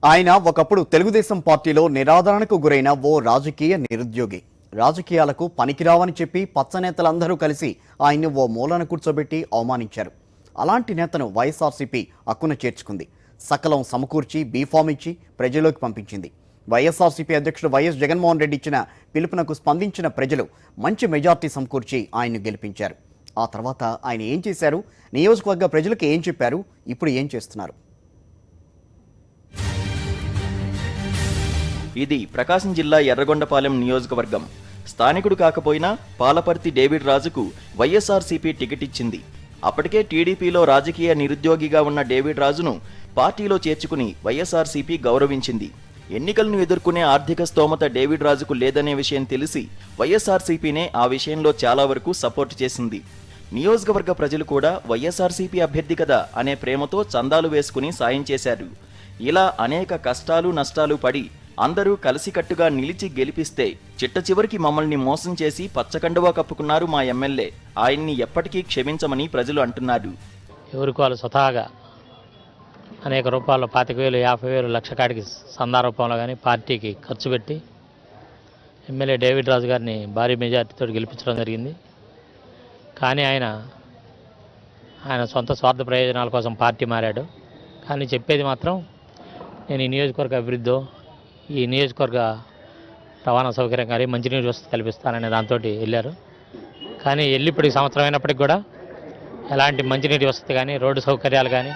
ఆయన ఒకప్పుడు తెలుగుదేశం పార్టీలో నిరాదరణకు గురైన ఓ రాజకీయ నిరుద్యోగి. రాజకీయాలకు పనికిరావని చెప్పి పచ్చనేతలందరూ కలిసి ఆయన్ని ఓ మూలన కూర్చోబెట్టి అవమానించారు. అలాంటి నేతను వైఎస్ఆర్సీపీ హక్కున చేర్చుకుంది. సకలం సమకూర్చి బీఫామ్ ఇచ్చి ప్రజల్లోకి పంపించింది. వైఎస్ఆర్సీపీ అధ్యక్షుడు వైఎస్ జగన్మోహన్ రెడ్డి ఇచ్చిన పిలుపునకు స్పందించిన ప్రజలు మంచి మెజార్టీ సమకూర్చి ఆయన్ను గెలిపించారు. ఆ తర్వాత ఆయన ఏం చేశారు, నియోజకవర్గ ప్రజలకు ఏం చెప్పారు, ఇప్పుడు ఏం చేస్తున్నారు? ఇది ప్రకాశం జిల్లా ఎర్రగొండపాలెం నియోజకవర్గం. స్థానికుడు కాకపోయినా పాలపర్తి డేవిడ్ రాజుకు వైఎస్ఆర్సీపీ టికెట్ ఇచ్చింది. అప్పటికే టీడీపీలో రాజకీయ నిరుద్యోగిగా ఉన్న డేవిడ్ రాజును పార్టీలో చేర్చుకుని వైఎస్ఆర్సీపీ గౌరవించింది. ఎన్నికలను ఎదుర్కొనే ఆర్థిక స్తోమత డేవిడ్ రాజుకు లేదనే విషయం తెలిసి వైఎస్ఆర్సీపీనే ఆ విషయంలో చాలా వరకు సపోర్ట్ చేసింది. నియోజకవర్గ ప్రజలు కూడా వైఎస్ఆర్సీపీ అభ్యర్థి కదా అనే ప్రేమతో చందాలు వేసుకుని సాయం చేశారు. ఇలా అనేక కష్టాలు నష్టాలు పడి అందరూ కలిసికట్టుగా నిలిచి గెలిపిస్తే చిట్ట చివరికి మమ్మల్ని మోసం చేసి పచ్చకండువా కప్పుకున్నారు మా ఎమ్మెల్యే. ఆయన్ని ఎప్పటికీ క్షమించమని ప్రజలు అంటున్నారు. ఎవరికి వాళ్ళు స్వతహాగా అనేక రూపాయలు 25,000, 50,000, లక్ష కాడికి సందా రూపంలో కానీ పార్టీకి ఖర్చు పెట్టి ఎమ్మెల్యే డేవిడ్ రాజు గారిని భారీ మెజార్టీతో గెలిపించడం జరిగింది. కానీ ఆయన సొంత స్వార్థ ప్రయోజనాల కోసం పార్టీ మారాడు. కానీ చెప్పేది మాత్రం నేను ఈ నియోజకవర్గ అభివృద్ధి, ఈ నియోజకవర్గ రవాణా సౌకర్యం కానీ మంచినీటి వసతి కల్పిస్తాననే దాంతో వెళ్ళారు. కానీ వెళ్ళి ఇప్పటికి సంవత్సరం అయినప్పటికి కూడా ఎలాంటి మంచినీటి వసతి కానీ రోడ్డు సౌకర్యాలు కానీ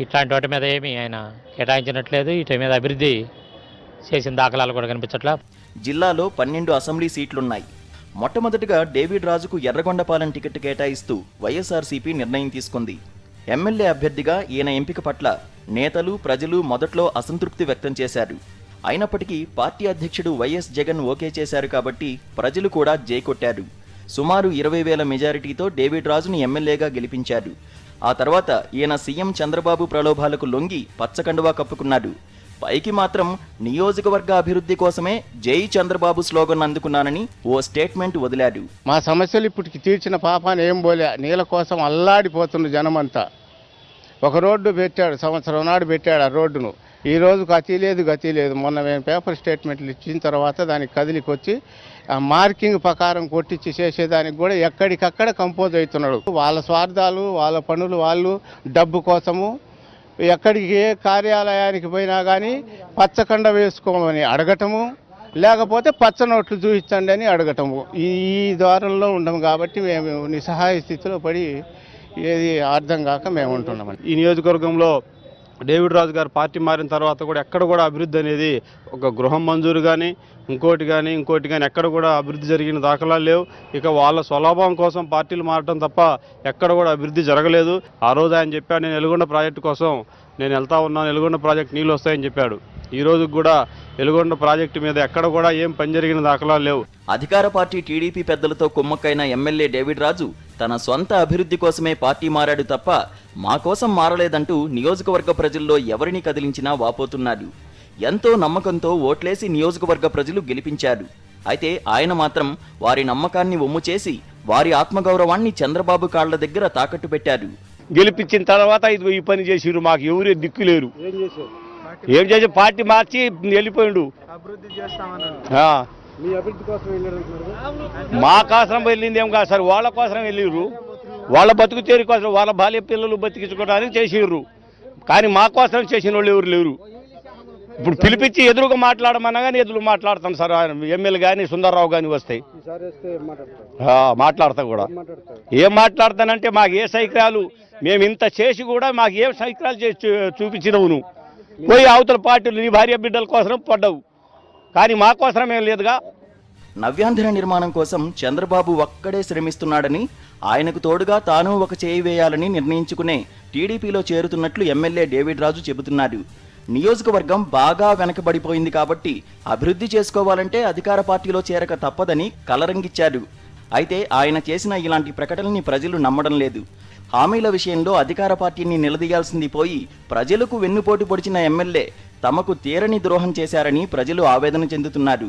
ఇట్లాంటి వాటి మీద ఏమీ ఆయన కేటాయించినట్లేదు. వీటి మీద అభివృద్ధి చేసిన దాఖలాలు కూడా కనిపించట్లా. జిల్లాలో 12 అసెంబ్లీ సీట్లున్నాయి. మొట్టమొదటిగా డేవిడ్ రాజుకు ఎర్రగొండపాలెం టికెట్ కేటాయిస్తూ వైఎస్ఆర్సీపీ నిర్ణయం తీసుకుంది. ఎమ్మెల్యే అభ్యర్థిగా ఈయన ఎంపిక పట్ల నేతలు ప్రజలు మొదట్లో అసంతృప్తి వ్యక్తం చేశారు. అయినప్పటికీ పార్టీ అధ్యక్షుడు వైఎస్ జగన్ ఓకే చేశారు కాబట్టి ప్రజలు కూడా జై కొట్టారు. సుమారు 20,000 మెజారిటీతో డేవిడ్ రాజుని ఎమ్మెల్యేగా గెలిపించారు. ఆ తర్వాత ఈయన సీఎం చంద్రబాబు ప్రలోభాలకు లొంగి పచ్చకండువా కప్పుకున్నాడు. పైకి మాత్రం నియోజకవర్గ అభివృద్ధి కోసమే జై చంద్రబాబు స్లోగన్ అందుకున్నానని ఓ స్టేట్మెంట్ వదిలాడు. మా సమస్యలు ఇప్పటికి తీర్చిన పాపాన్ని ఏం పోలే, నీళ్ళ కోసం అల్లాడిపోతున్న జనమంతా. ఒక రోడ్డు పెట్టాడు, సంవత్సరం నాడు పెట్టాడు ఆ రోడ్డును. ఈ రోజుకు అతి లేదు. మొన్న మేము పేపర్ స్టేట్మెంట్లు ఇచ్చిన తర్వాత దానికి కదిలికి వచ్చి ఆ మార్కింగ్ ప్రకారం కొట్టించి చేసేదానికి కూడా ఎక్కడికక్కడ కంపోజ్ అవుతున్నాడు. వాళ్ళ స్వార్థాలు, వాళ్ళ పనులు, వాళ్ళు డబ్బు కోసము ఎక్కడికి ఏ కార్యాలయానికి పోయినా కానీ పచ్చకండ వేసుకోమని అడగటము, లేకపోతే పచ్చ నోట్లు చూపించండి అని అడగటము. ఈ ద్వారంలో ఉండము కాబట్టి మేము నిస్సహాయ స్థితిలో పడి ఏది అర్థం కాక మేము ఉంటున్నామని. ఈ నియోజకవర్గంలో డేవిడ్ రాజు గారు పార్టీ మారిన తర్వాత కూడా ఎక్కడ కూడా అభివృద్ధి అనేది ఒక గృహం మంజూరు కానీ ఇంకోటి కానీ ఎక్కడ కూడా అభివృద్ధి జరిగిన దాఖలాలు లేవు. ఇక వాళ్ళ స్వలాభం కోసం పార్టీలు మారటం తప్ప ఎక్కడ కూడా అభివృద్ధి జరగలేదు. ఆ రోజు ఆయన చెప్పాడు, నేను వెలుగొండ ప్రాజెక్టు కోసం నేను వెళ్తా ఉన్నాను, వెలుగొండ ప్రాజెక్టు నీళ్ళు వస్తాయని చెప్పాడు. ఈ రోజు కూడా వెలుగొండ ప్రాజెక్టు మీద ఎక్కడ కూడా ఏం పని జరిగిన దాఖలాలు లేవు. అధికార పార్టీ టీడీపీ పెద్దలతో కుమ్మక్కైన ఎమ్మెల్యే డేవిడ్ రాజు తన సొంత అభివృద్ధి కోసమే పార్టీ మారాడు తప్ప మా కోసం మారలేదంటూ నియోజకవర్గ ప్రజల్లో ఎవరిని కదిలించినా వాపోతున్నాడు. ఎంతో నమ్మకంతో ఓట్లేసి నియోజకవర్గ ప్రజలు గెలిపించారు. అయితే ఆయన మాత్రం వారి నమ్మకాన్ని ఒమ్ము చేసి వారి ఆత్మగౌరవాన్ని చంద్రబాబు కాళ్ల దగ్గర తాకట్టు పెట్టారు. గెలిపించిన తర్వాత ఈ పని చేసిరు, మాకు ఎవరే దిక్కు లేరు. ఏం చేసి పార్టీ మార్చి వెళ్ళిపోయిండు. మా కోసం వెళ్ళింది ఏం కాదు సార్, వాళ్ళ కోసం వెళ్ళిర్రు. వాళ్ళ బతుకు తేరి కోసం, వాళ్ళ బాల్య పిల్లలు బతికించుకోవడానికి చేసిర్రు. కానీ మా కోసం చేసిన వాళ్ళు ఎవరు లేరు. ఇప్పుడు పిలిపించి ఎదురుగా మాట్లాడమన్నా కానీ ఎదురు మాట్లాడతాను సార్. ఎమ్మెల్యే కానీ సుందర్రావు కానీ వస్తాయి మాట్లాడతా కూడా. ఏం మాట్లాడతానంటే మాకు ఏ సైక్రాలు, మేము ఇంత చేసి కూడా మాకు ఏం సైక్రాలు చేసి చూపించినవు నువ్వు. పోయి అవతల పార్టీలు నీ భార్య బిడ్డల కోసం పడ్డావు, కానీ మా కోసం ఏం లేదుగా. నవ్యాంధ్ర నిర్మాణం కోసం చంద్రబాబు ఒక్కడే శ్రమిస్తున్నాడని, ఆయనకు తోడుగా తాను ఒక చేయి వేయాలని నిర్ణయించుకునే టీడీపీలో చేరుతున్నట్లు ఎమ్మెల్యే డేవిడ్ రాజు చెబుతున్నారు. నియోజకవర్గం బాగా వెనకబడిపోయింది కాబట్టి అభివృద్ధి చేసుకోవాలంటే అధికార పార్టీలో చేరక తప్పదని కలరంగిచ్చారు. అయితే ఆయన చేసిన ఇలాంటి ప్రకటనని ప్రజలు నమ్మడం లేదు. హామీల విషయంలో అధికార పార్టీని నిలదీయాల్సింది పోయి ప్రజలకు వెన్నుపోటు పొడిచిన ఎమ్మెల్యే తమకు తీరని ద్రోహం చేశారని ప్రజలు ఆవేదన చెందుతున్నారు.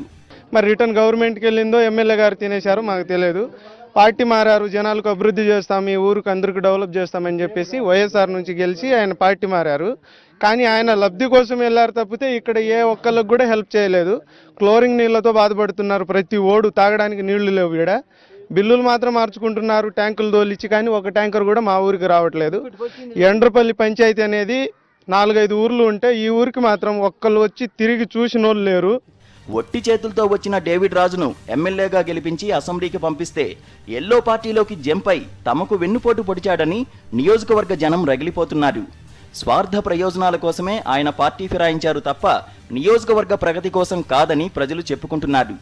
మరి రిటర్న్ గవర్నమెంట్కి వెళ్ళిందో ఎమ్మెల్యే గారు తినేశారు మాకు తెలియదు. పార్టీ మారారు, జనాలకు అభివృద్ధి చేస్తాం, ఈ ఊరికి అందరికి డెవలప్ చేస్తామని చెప్పేసి వైఎస్ఆర్ నుంచి గెలిచి ఆయన పార్టీ మారారు. కానీ ఆయన లబ్ధి కోసం వెళ్ళారు తప్పితే ఇక్కడ ఏ ఒక్కళ్ళకి కూడా హెల్ప్ చేయలేదు. క్లోరింగ్ నీళ్లతో బాధపడుతున్నారు. ప్రతి ఓడు తాగడానికి నీళ్లు లేవు. ఇక్కడ బిల్లులు మాత్రం మార్చుకుంటున్నారు ట్యాంకులు తోలిచ్చి, కానీ ఒక ట్యాంకర్ కూడా మా ఊరికి రావట్లేదు. ఎండ్రపల్లి పంచాయతీ అనేది 4-5 ఊర్లు ఉంటే ఈ ఊరికి మాత్రం ఒక్కళ్ళు వచ్చి తిరిగి చూసినోళ్ళు లేరు. ఒట్టి చేతులతో వచ్చిన డేవిడ్ రాజును ఎమ్మెల్యేగా గెలిపించి అసెంబ్లీకి పంపిస్తే ఎల్లో పార్టీలోకి జంపై తమకు వెన్నుపోటు పొడిచాడని నియోజకవర్గ జనం రగిలిపోతున్నారు. స్వార్థ ప్రయోజనాల కోసమే ఆయన పార్టీ ఫిరాయించారు తప్ప నియోజకవర్గ ప్రగతి కోసం కాదని ప్రజలు చెప్పుకుంటున్నారు.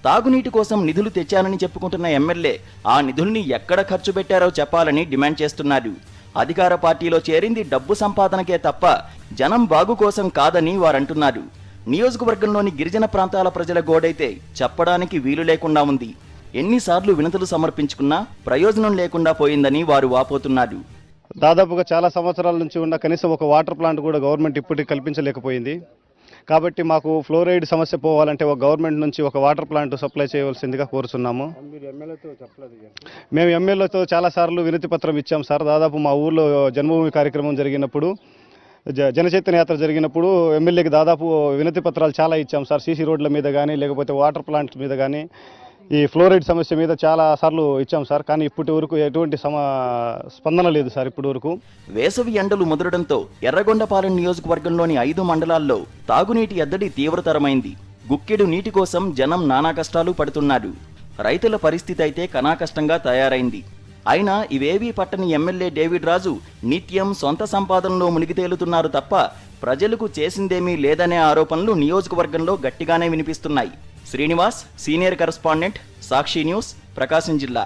తాగునీటి కోసం నిధులు తెచ్చానని చెప్పుకుంటున్న ఎమ్మెల్యే ఆ నిధుల్ని ఎక్కడ ఖర్చు పెట్టారో చెప్పాలని డిమాండ్ చేస్తున్నారు. అధికార పార్టీలో చేరింది డబ్బు సంపాదనకే తప్ప జనం బాగు కోసం కాదని వారంటున్నారు. నియోజకవర్గంలోని గిరిజన ప్రాంతాల ప్రజల గోడైతే చెప్పడానికి వీలు లేకుండా ఉంది. ఎన్నిసార్లు వినతులు సమర్పించుకున్నా ప్రయోజనం లేకుండా పోయిందని వారు వాపోతున్నారు. దాదాపుగా చాలా సంవత్సరాల నుంచి ఉన్న కనీసం ఒక వాటర్ ప్లాంట్ కూడా గవర్నమెంట్ ఇప్పటికి కల్పించలేకపోయింది. కాబట్టి మాకు ఫ్లోరైడ్ సమస్య పోవాలంటే ఒక గవర్నమెంట్ నుంచి ఒక వాటర్ ప్లాంట్ సప్లై చేయవలసిందిగా కోరుతున్నాము. మేము ఎమ్మెల్యేతో చాలాసార్లు వినతి పత్రం ఇచ్చాం సార్. దాదాపు మా ఊర్లో జన్మభూమి కార్యక్రమం జరిగినప్పుడు, జనచైతన్య యాత్ర జరిగినప్పుడు ఎమ్మెల్యేకి దాదాపు వినతి పత్రాలు చాలా ఇచ్చాం సార్. సీసీ రోడ్ల మీద కానీ లేకపోతే వాటర్ ప్లాంట్స్ మీద కానీ ఈ ఫ్లోరైడ్ సమస్య మీద చాలా సార్లు ఇచ్చాం సార్. కానీ ఇప్పటి వరకు ఎటువంటి స్పందన లేదు సార్ ఇప్పటి వరకు. వేసవి ఎండలు ముదరడంతో ఎర్రగొండపాలెం నియోజకవర్గంలోని 5 మండలాల్లో తాగునీటి ఎద్దడి తీవ్రతరమైంది. గుక్కెడు నీటి కోసం జనం నానా కష్టాలు పడుతున్నారు. రైతుల పరిస్థితి అయితే కనాకష్టంగా తయారైంది. అయినా ఇవేవీ పట్టని ఎమ్మెల్యే డేవిడ్ రాజు నిత్యం సొంత సంపాదనలో మునిగి తేలుతున్నారు తప్ప ప్రజలకు చేసిందేమీ లేదనే ఆరోపణలు నియోజకవర్గంలో గట్టిగానే వినిపిస్తున్నాయి. శ్రీనివాస్, సీనియర్ కరెస్పాండెంట్, సాక్షి న్యూస్, ప్రకాశం జిల్లా.